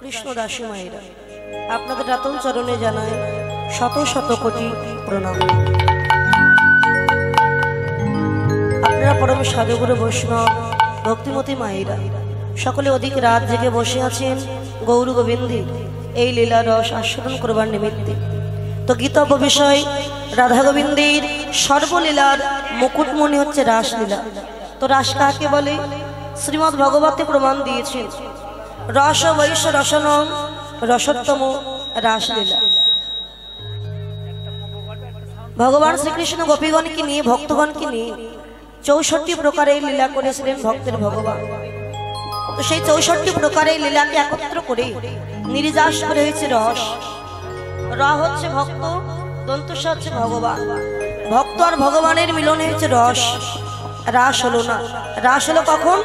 কৃষ্ণ দাসী মায়েরা, আপনাদের রাতন চরণে জানায় শত শত কোটি প্রণাম। আপনারা পরম সাধুগুরু বৈষ্ণব ভক্তিমতী মায়েরা সকলে অধিক রাত জেগে বসে আছেন গৌর গোবিন্দের এই লীলা রস আস্বাদন করবার নিমিত্তে। তো গীতব্য বিষয় রাধা গোবিন্দের সর্বলীলার মুকুটমণি হচ্ছে রাসলীলা। তো রাস কাকে বলে? শ্রীমদ্ ভগবতে প্রমাণ দিয়েছেন রস বৈশ রসনম রসোত্তম রাসলীলা। ভগবান শ্রীকৃষ্ণ গোপীগণকে নিয়ে ভক্তগণকে নিয়ে 64 প্রকারের লীলা করেছিলেন ভক্তের ভগবান। তো সেই 64 প্রকারের লীলাকে একত্র করে নির্যাস করে হয়েছে রস। র হচ্ছে ভক্ত, দন্তস হচ্ছে ভগবান। ভক্ত আর ভগবানের মিলন হয়েছে রস। রাস হলো না। রাস হলো কখন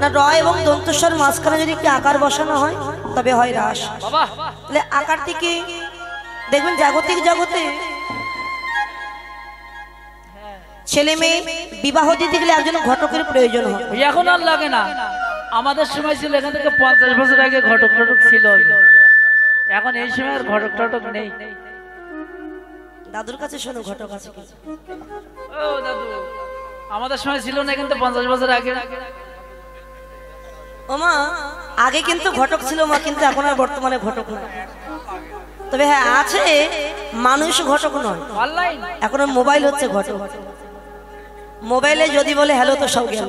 না, র এবং দন্তস্বর মাঝখানে যদি একটি আকার বসানো হয় তবে হয় রাস। তাহলে আকারটিকে দেখবেন জাগতিক জগতে ছেলে মেয়ে বিবাহ দিতে গেলে একজন ঘটকের প্রয়োজন হয়। এখন আর লাগে না, আমাদের সময় ছিল এখান থেকে 50 বছর আগে ঘটক টটক ছিল। এখন এই সময় আর ঘটক টটক নেই। দাদুর কাছে শোনো ঘটক আছে কি? ও দাদু, আমাদের সময় ছিল না কিন্তু 50 বছর আগে। ওমা, আগে কিন্তু ঘটক ছিল মা, কিন্তু এখন আর বর্তমানে ঘটক নয়। তবে হ্যাঁ আছে, মানুষ ঘটক নয়, এখন মোবাইল হচ্ছে ঘটক। মোবাইলে যদি বলে হ্যালো তো সব গেল।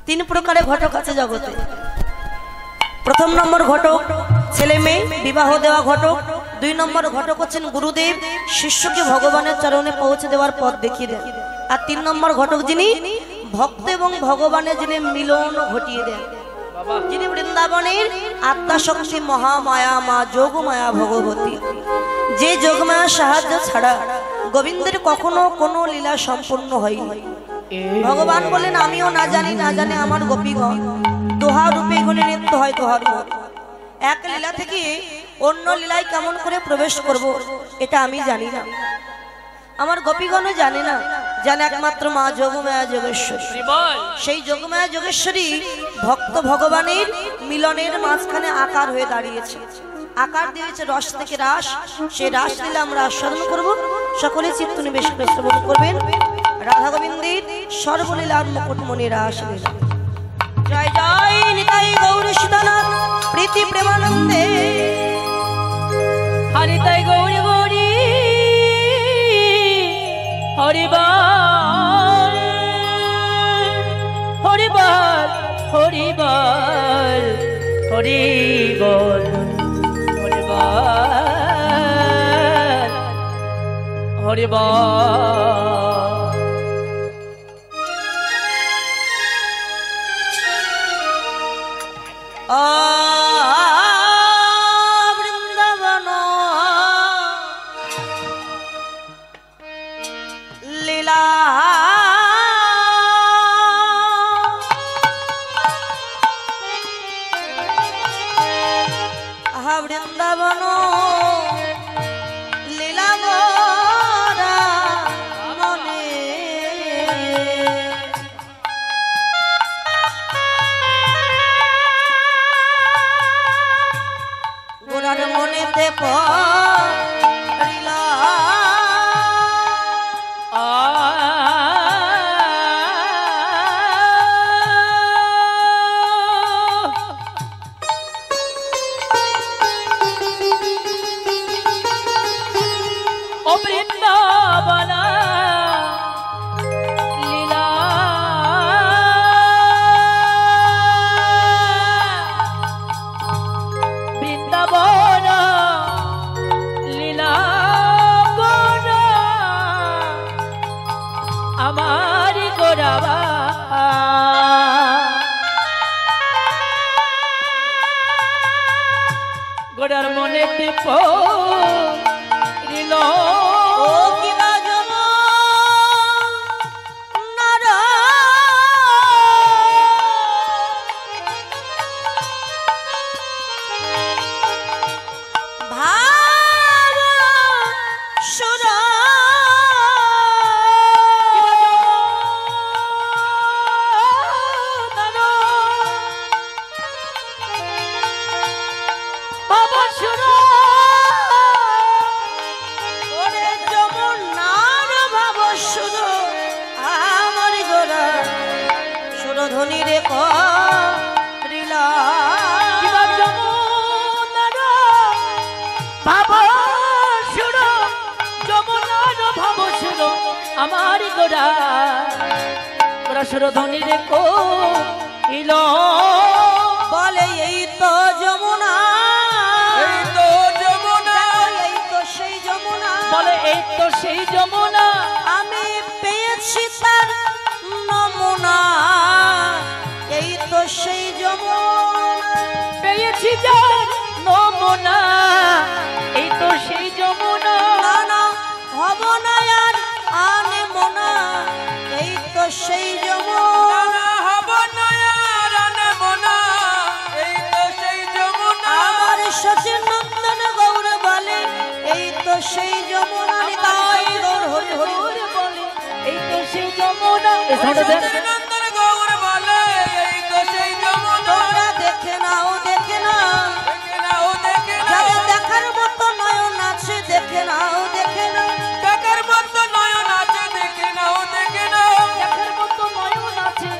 3 প্রকারের ঘটক আছে জগতে। প্রথম নম্বর ঘটক ছেলে মেয়ে বিবাহ দেওয়া ঘটক। 2 নম্বর ঘটক হচ্ছেন গুরুদেব, শিষ্যকে ভগবানের চরণে পৌঁছে দেওয়ার পথ দেখিয়ে দেন। আর 3 নম্বর ঘটক যিনি ভক্ত এবং ভগবানের যিনি মিলন ঘটিয়ে দেন, যিনি বৃন্দাবনের আত্মাশক্তি মহামায়া মা যোগমায়া ভগবতী। যে যোগমায়ার সাহায্য ছাড়া গোবিন্দের কখনো কোনো লীলা সম্পূর্ণ হয়নি। ভগবান বলেন আমিও না জানি, না জানে আমার গোপীগণ, দোহার রূপে গুণে নৃত্য হয় দোহার। এক লীলা থেকে অন্য লীলায় কেমন করে প্রবেশ করব এটা আমি জানি না, আমার গোপীগণও জানে না, জানে একমাত্র মা যোগমায়া যোগেশ্বরী। সেই যোগমায়া যোগেশ্বরী ভক্ত ভগবানের মিলনের মাঝখানে আকার হয়ে দাঁড়িয়েছে। আকার দিয়েছে রস থেকে রাস। সেই রাস লীলা আমরা আস্বাদন করব। সকলে চিত্ত নিবেশ করে শ্রবণ করবেন রাধা গোবিন্দের সর্বলীলার মুকুটমণি রাস লীলা। জয় জয় নিতাই গৌর সুদানাথ প্রীতি প্রেমানন্দে। হরিতাই গৌর গৌরী হরিবল হরিবল হরিবল হরিবল হরিবল হরিবল। বৃন্দাবন লীলা বৃন্দাবন লীলা গোরা মনে। গোরার মনেতে পড়িলা ও বৃন্দাবন লীলা বৃন্দাবন লীলা গোরা আমার গোরাবা গোরার মনে পড়িল ও কিবা জম নারা ভাব সুরা ধনী রে করিলা কিবা যমুনার ভাব সুর, যমুনার ভাব সুর আমার গোড়া গোড়া সুর ধনী রে কইল। বলে এই তো যমুনা, এই তো যমুনা, এই তো সেই যমুনা, বলে এই তো সেই যমুনা, আমি পেয়েছি তার নমুনা, এই তো সেই যমুনা, পেয়েছি যার নমুনা, এই তো সেই যমুনা। না না হব না আর আনে মোনা, এই তো সেই যমুনা, না হব না আর আনব না, এই তো সেই যমুনা। আমার শচীন নন্দন গৌর বলে এই তো সেই যমুনা, নিতাই গৌর হরি হরি ওরে বলে এই তো সেই যমুনা। এই সাউন্ডটা দেন। সচিদানন্দন গৌর বলে এই তো সেই যমুনা। তোমরা দেখে নাও দেখে নাও, দেখে নাও দেখে নাও, যাদের দেখার মতো নয়ন আছে দেখে নাও দেখে নাও, দেখার মতো নয়ন আছে দেখে নাও দেখে নাও। দেখার মতো নয়ন আছে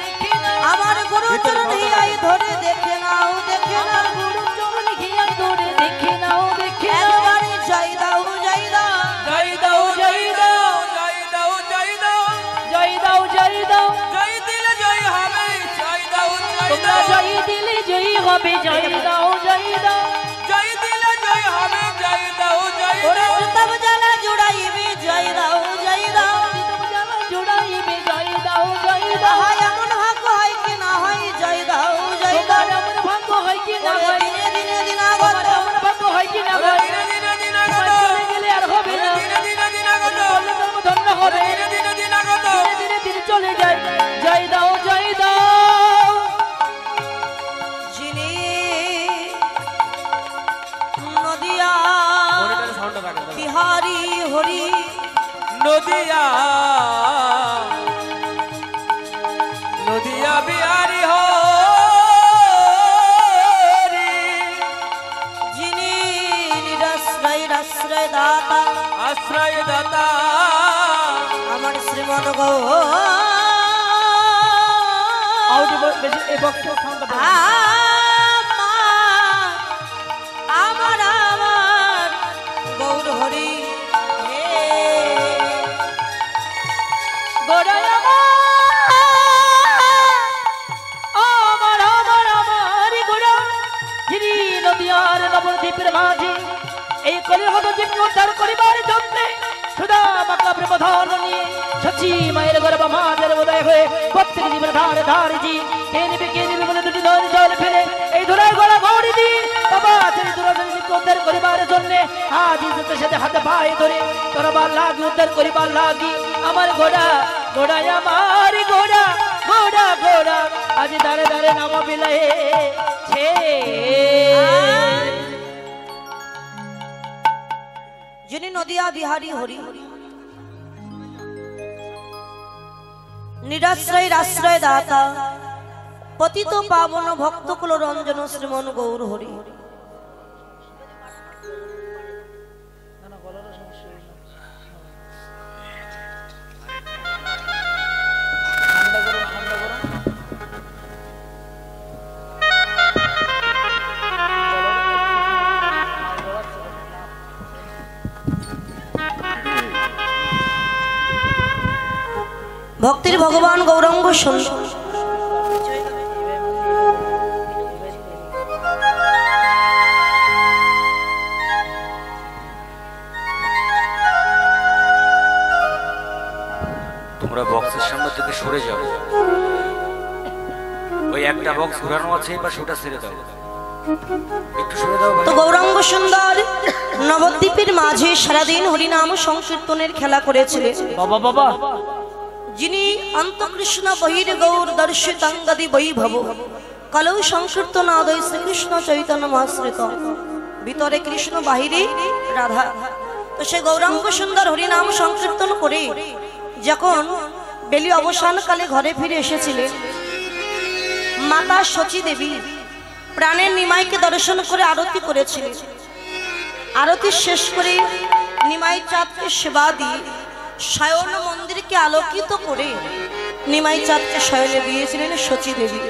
দেখে না, আমার গুরু চরণ হিয়াই ধরে দেখে নাও দেখে নাও, আমার গুরু চরণ ঘিয়া ধরে দেখে নাও দেখে নাও। একবারে জয় দাও জয় দাও, জয় দাও জয় দাও, জয় দাও জয় দাও, জয় দাও জয় দাও, জয় দিলে জয় হবে, জয় দাও জয় তোমরা দাও, জয় দিলে জয় হবে, জয় দাও জয় দাও। জয় দিলে জয় হবে, জয় দাও জয় ওরে দাও। প্রতাপ জ্বালা জুড়াইবি জয় দাও জয় দাও, জ্বালা জুড়াইবে জয় দাও জয় দাও। হয় এমন ভাগ্য হয় কি না হয় জয় দাও জয় দাও, তোমার এমন ভাগ্য হয় কি না ওরে হয়, দিনে দিনে দিনাগত, তোমার এমন ভাগ্য হয় কি না ওরে হয়, দিনে দিনে তোমার দিনাগত, চলে গেলে আর হবে না, দিনে দিনে দিনাগত, বললে ধর্ম ধন্য হবে, দিনে দিনে দিনাগত। ধীরে ধীরে দিন চলে যায়। জয় দাও জয় দাও। যিনি নদিয়া বিহারি হরি, নদিয়া নদিয়া বিহারি হরি, যিনি নিরাশ্রয় আশ্রয় দাতা আশ্রয় দাতা আমার শ্রীমন গো আউটি বেশি এই বক্সের সাউন্ডটা দেন। আমার আমার গৌর হরি হে, গোড়ায় আমার আমার আমার গোড়া, যিনি নদিয়ার নবদ্বীপের মাঝে এই কলিযুগ জীবকে উদ্ধার করিবার জন্য সুদা বাঁকা প্রেমধন নিয়ে সচি মায়ের গর্ভ মাঝের উদয় হয়ে প্রত্যেক জীবন ধারে ধারে জি কে নিবে বলে দুটি ধর জল ফেলে এই ধরায় গলা গৌরী দিন বাবা সেই দুরাচারী জীবকে উদ্ধার করিবার জন্য আজ ইজ্জতের সাথে হাতে পায়ে ধরে তরবার লাগি উদ্ধার করিবার লাগি আমার ঘোড়া ঘোড়ায় আমার ঘোড়া ঘোড়া ঘোড়া আজ দাঁড়ে দাঁড়ে নাম বিলাইছে। যিনি নদিয়া বিহারি হরি, নিরাশ্রয় আশ্রয় দাতা পতিত পাবন ভক্ত কুল রঞ্জন শ্রীমন গৌর হরি, ভক্তির ভগবান গৌরাঙ্গ সুন্দর তোমরা বক্সের সামনে থেকে সরে যাও, ওই একটা বক্স ঘোরানো আছে বা সেটা ছেড়ে দাও, একটু সরে দাও ভাই। তো গৌরাঙ্গ সুন্দর নবদ্বীপের মাঝে সারাদিন হরিনাম সংকীর্তনের খেলা করেছিলেন। বাবা বাবা যিনি অন্তকৃষ্ণ বহির গৌর দর্শিতাঙ্গাদি বৈভব কলৌ সংকীর্তন আদয় শ্রীকৃষ্ণ চৈতন্য মাশ্রিত, ভিতরে কৃষ্ণ বাহিরে রাধা। তো সে গৌরাঙ্গ সুন্দর হরিনাম সংকীর্তন করে যখন বেলি অবসানকালে ঘরে ফিরে এসেছিলেন, মাতা শচী দেবী প্রাণের নিমাইকে দর্শন করে আরতি করেছিলেন। আরতি শেষ করে নিমাই চাঁদকে সেবা দিয়ে শয়ন মন্দিরকে আলোকিত করে নিমাই চাঁদকে শয়নে দিয়েছিলেন সচী দেবী।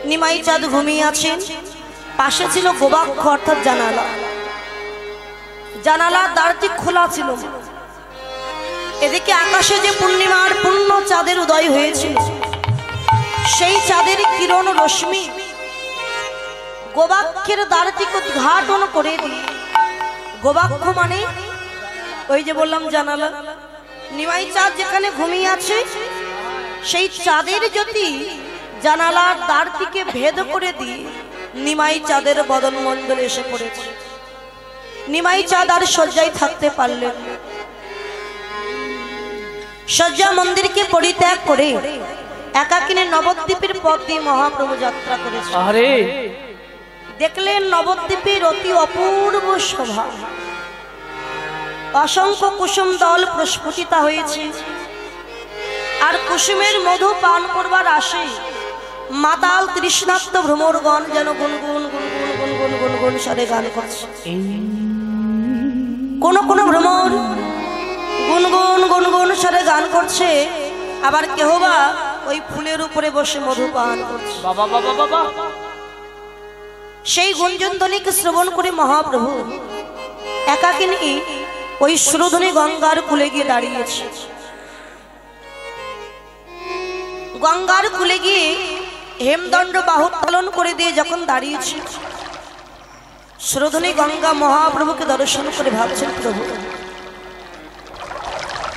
নিমাই চাঁদ ঘুমিয়ে আছেন, পাশে ছিল গোবাক্ষ অর্থাৎ জানালা। জানালার দ্বারটি খোলা ছিল। এদিকে আকাশে যে পূর্ণিমার পূর্ণ চাঁদের উদয় হয়েছিল, সেই চাঁদের কিরণ রশ্মি গোবাক্ষের দ্বারটিকে উদ্ঘাটন করে দিয়ে, গোবাক্ষ মানে ওই যে বললাম জানালা, নিমাই চাঁদ যেখানে ঘুমিয়ে আছে সেই চাঁদের জ্যোতি জানালার দ্বারটিকে ভেদ করে দিয়ে নিমাই চাঁদের বদন মণ্ডলে এসে পড়েছে। নিমাই চাঁদ আর শয্যায় থাকতে পারলেন না। শয্যা মন্দিরকে পরিত্যাগ করে একাকিনী নবদ্বীপের পথ দিয়ে মহাপ্রভু যাত্রা করেছে। দেখলেন নবদ্বীপের অতি অপূর্ব শোভা, অসংখ্য কুসুম দল প্রস্ফুটিতা হয়েছে। আর কুসুমের মধু পান করবার আসে মাতাল তৃষ্ণার্ত ভ্রমরগণ যেন গুনগুন গুনগুন গুনগুন গুনগুন স্বরে গান করছে। কোন কোন ভ্রমর গুনগুন গুনগুন স্বরে গান করছে, আবার কেহ বা ওই ফুলের উপরে বসে মধু পান করছে। সেই গুঞ্জনধ্বনিকে শ্রবণ করে মহাপ্রভু একাকিনী ওই সুরধ্বনি গঙ্গার কূলে গিয়ে দাঁড়িয়েছে। গঙ্গার কূলে গিয়ে হেমদণ্ড বাহু উত্তোলন করে দিয়ে যখন দাঁড়িয়েছে, সুরধ্বনি গঙ্গা মহাপ্রভুকে দর্শন করে ভাবছেন, প্রভু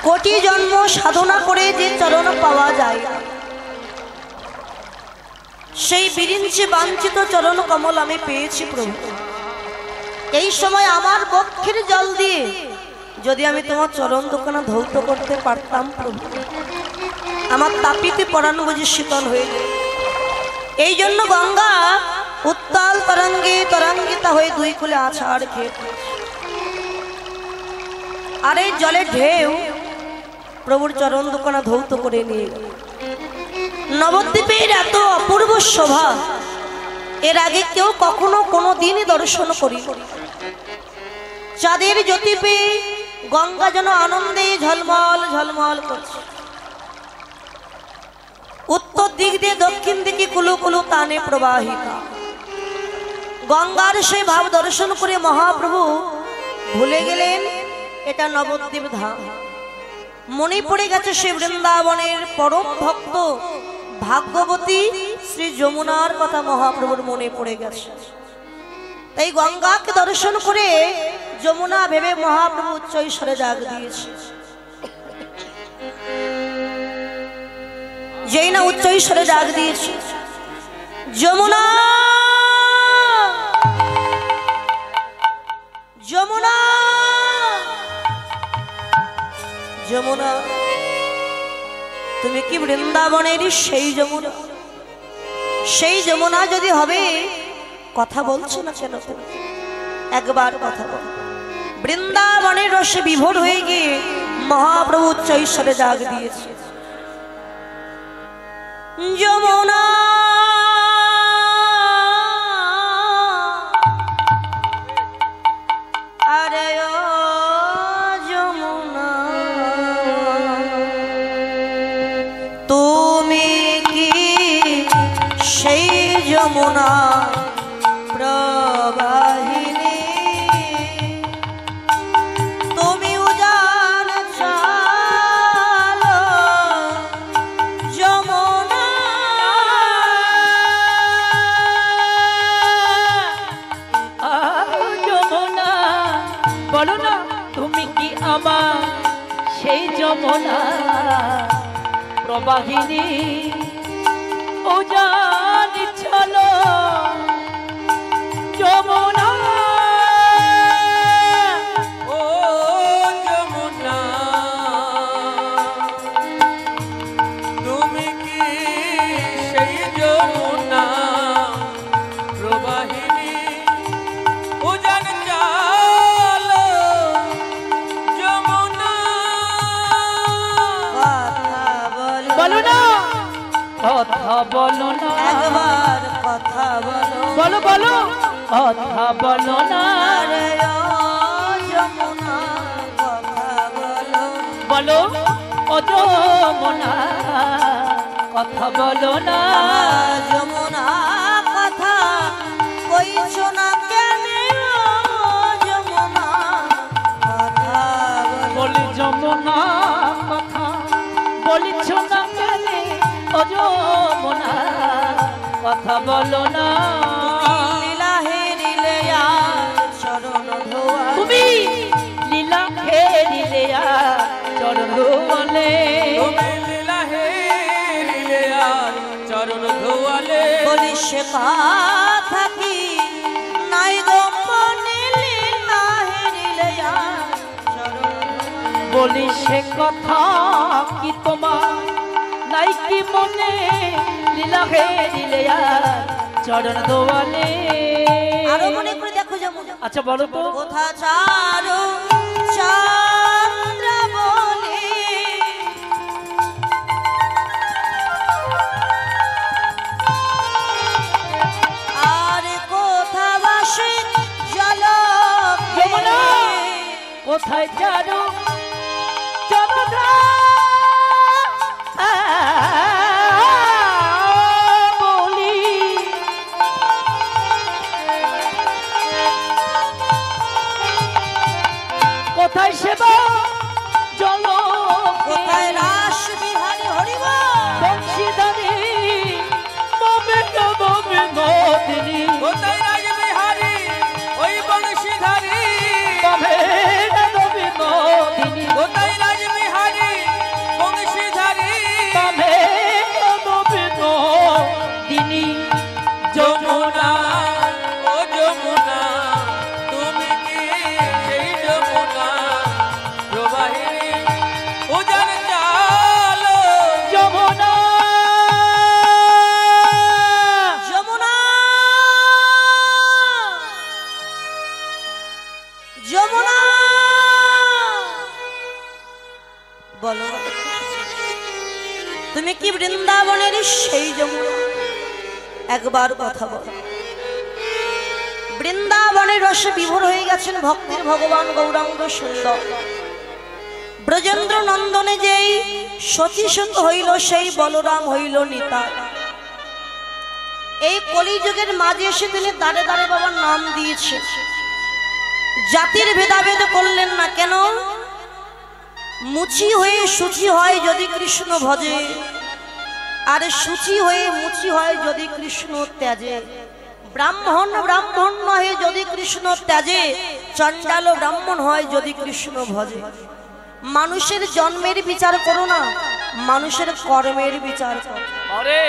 কোটি জন্ম সাধনা করে যে চরণ পাওয়া যায়, সেই বিরিঞ্চি বাঞ্ছিত চরণ কমল আমি পেয়েছি প্রভু। এই সময় আমার বক্ষের জল দিয়ে যদি আমি তোমার চরণ দোকানা ধৌত করতে পারতাম প্রভু, আমার তাপিতে পরাণ বুঝি শীতল হয়ে যায়। এই জন্য গঙ্গা উত্তাল তরঙ্গে তরঙ্গিতা হয়ে দুই কুলে আছাড় খেয়ে, আর এই জলের ঢেউ প্রভুর চরণ দোকানা ধৌত করে নিয়ে গেল। নবদ্বীপের এত অপূর্ব শোভা এর আগে কেউ কখনো কোনো দিনই দর্শন করি। চাঁদের জ্যোতি পেয়ে গঙ্গা যেন আনন্দে ঝলমল ঝলমল করছে। উত্তর দিক দিয়ে দক্ষিণ দিকে কুলু কুলু টানে প্রবাহিতা। গঙ্গার সেই ভাব দর্শন করে মহাপ্রভু ভুলে গেলেন এটা নবদ্বীপ ধাম। মনে পড়ে গেছে সে বৃন্দাবনের পরম ভক্ত ভাগ্যবতী শ্রী যমুনার কথা মহাপ্রভুর মনে পড়ে গেছে। তাই গঙ্গাকে দর্শন করে যমুনা ভেবে মহাপ্রভু উচ্চ ঈশ্বরে ডাক দিয়েছে। যেই না উচ্চ ঈশ্বরে ডাক দিয়েছে, যমুনা যমুনা যমুনা, তুমি কি বৃন্দাবনের সেই যমুনা? সেই যমুনা যদি হবে, কথা বলছো না কেন? একবার কথা বল। বৃন্দাবনের রসে বিভোর হয়ে গিয়ে মহাপ্রভু উচ্চ ঈশ্বরে ডাক দিয়েছে, যমুনা আরে ও যমুনা, তুমি কি সেই যমুনা প্রবাহিনী? তুমি উজান চালো যমুনা, যমুনা বলো না, তুমি কি আমার সেই যমুনা প্রবাহিনী? উজান চলো যমুনা, ও যমুনা, তুমি কি সেই যমুনা প্রবাহিনী? উজান চালো যমুনা, বলো না, কথা বলো না, একবার কথা বলো, বলো বলো, কথা বলো না, আরে ও যমুনা কথা বলো, বলো ও যমুনা কথা বলো না যমুনা কথা কইছো না কেন যমুনা কথা বলি যমুনা কথা বলিছ না কেন ও যমুনা কথা বলো না লীলা হেরিলে চরণ ধোয়া তুমি লীলা হেরিলে চরণ ধোয়ালে তুমি লীলা হেরিলে আর চরণ ধোয়ালে বলি সে কথা কি নাই গো মনে লীলা হেরিলে চরণ বলি সে কথা কি তোমার নাই কি মনে লীলা হেরিলে চরণ ধোয়ালে আরো মনে করে দেখো যমুনা আচ্ছা বলো তো কোথা চারো চন্দ্র বলে আর কোথা বাসে জল যমুনা কোথায় চারু চন্দ্র বলি কোথায় সেবা জল কোথায় রাস বিহারী হরিব বংশীধারী মমে নবমে নদিনী কোথায় রাজবিহারী ওই বংশীধারী মমে নবমে নদিনী কোথায় রাজবিহারী বংশীধারী মমে নবমে নদিনী যমুনা ও যমুনা তুমি কি সেই যমুনা প্রবাহিনী উজান চালো যমুনা যমুনা যমুনা বলো তুমি কি বৃন্দাবনের সেই যমুনা একবার কথা বলো বৃন্দাবনের রসে বিভোর হয়ে গেছেন ভক্তির ভগবান গৌরাঙ্গ সুন্দর ব্রজেন্দ্র নন্দনে যেই সতীসুত হইল সেই বলরাম হইল নিতাই এই কলিযুগের মাঝে এসে তিনি দাঁড়ে দাঁড়ে বাবার নাম দিয়েছে জাতির ভেদাভেদ করলেন না কেন মুচি হয়ে সুচি হয় যদি কৃষ্ণ ভজে আর সুচি হয়ে মুচি হয় যদি কৃষ্ণ ত্যাজে ব্রাহ্মণ ব্রাহ্মণ নহে যদি কৃষ্ণ ত্যাজে চণ্ডাল ব্রাহ্মণ হয় যদি কৃষ্ণ ভজে মানুষের জন্মের বিচার করো না মানুষের কর্মের বিচার করো আরে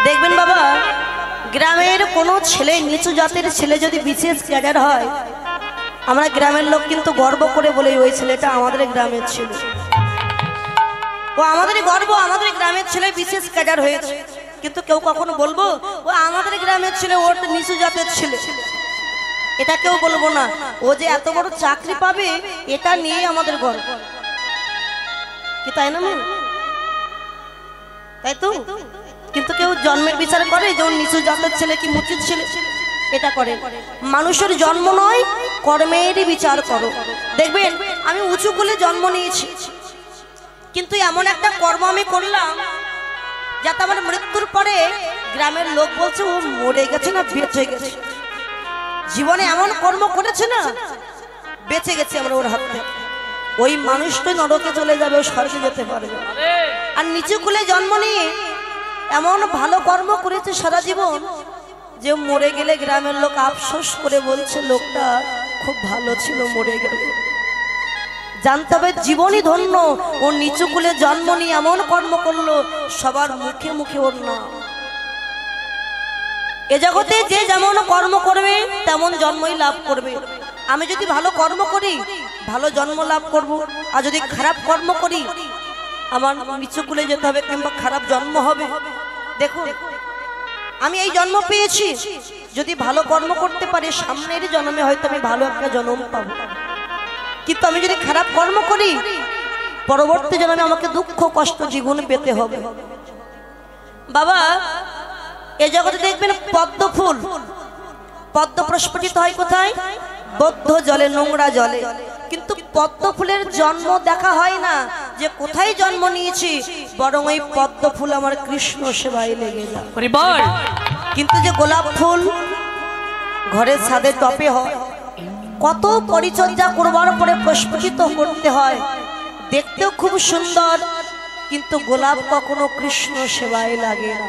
দেখবেন বাবা গ্রামের কোনো ছেলে নিচু জাতের ছেলে যদি বিশেষ ক্যাডার হয় আমরা গ্রামের লোক কিন্তু গর্ব করে বলি ওই ছেলেটা আমাদের গ্রামের ছিল ও আমাদের গর্ব আমাদের গ্রামের ছেলে বিশেষ ক্যাডার হয়েছে কিন্তু কেউ কখনো বলবো ও আমাদের গ্রামের ছেলে ওর তো নিচু জাতের ছেলে এটা কেউ বলবো না ও যে এত বড় চাকরি পাবে এটা নিয়ে আমাদের গর্ব কি তাই না মা? তাই তো কিন্তু কেউ জন্মের বিচার করে যে ওর নিচু জাতের ছেলে কি মুচিত ছেলে এটা করে মানুষের জন্ম নয় কর্মেরই বিচার করো দেখবেন আমি উঁচু কুলে জন্ম নিয়েছি কিন্তু এমন একটা কর্ম আমি করলাম যাতে আমার মৃত্যুর পরে গ্রামের লোক বলছে ও মরে গেছে না বেঁচে গেছে জীবনে এমন কর্ম করেছে না বেঁচে গেছে আমরা ওর হাত থেকে ওই মানুষটাই নরকে চলে যাবে ও স্বর্গে যেতে পারবে আর নিচু কুলে জন্ম নিয়ে এমন ভালো কর্ম করেছে সারা জীবন যে মরে গেলে গ্রামের লোক আফসোস করে বলছে লোকটা খুব ভালো ছিল মরে গেল জানতে হবে জীবনই ধন্য ও নিচু কুলে জন্ম নিয়ে এমন কর্ম করলো সবার মুখে মুখে ওর নাম এ জগতে যে যেমন কর্ম করবে তেমন জন্মই লাভ করবে আমি যদি ভালো কর্ম করি ভালো জন্ম লাভ করব আর যদি খারাপ কর্ম করি আমার নিচু কুলে যেতে হবে কিংবা খারাপ জন্ম হবে দেখুন আমি এই জন্ম পেয়েছি যদি ভালো কর্ম করতে পারি সামনের জন্মে হয়তো আমি ভালো একটা জন্ম পাবো কিন্তু আমি যদি খারাপ কর্ম করি পরবর্তী জন্মে আমাকে দুঃখ কষ্ট জীবন পেতে হবে। বাবা এ জগতে দেখবেন পদ্ম ফুল, পদ্ম প্রস্ফুটিত হয় কোথায়? বদ্ধ জলে, নোংরা জলে। কিন্তু পদ্ম ফুলের জন্ম দেখা হয় না যে কোথায় জন্ম নিয়েছি, বরং এই পদ্ম ফুল আমার কৃষ্ণ সেবায় লেগে যায়। কিন্তু যে গোলাপ ফুল ঘরের ছাদে টপে হয়, কত পরিচর্যা করবার পরে প্রস্ফুটিত করতে হয়, দেখতেও খুব সুন্দর, কিন্তু গোলাপ কখনো কৃষ্ণ সেবায় লাগে না।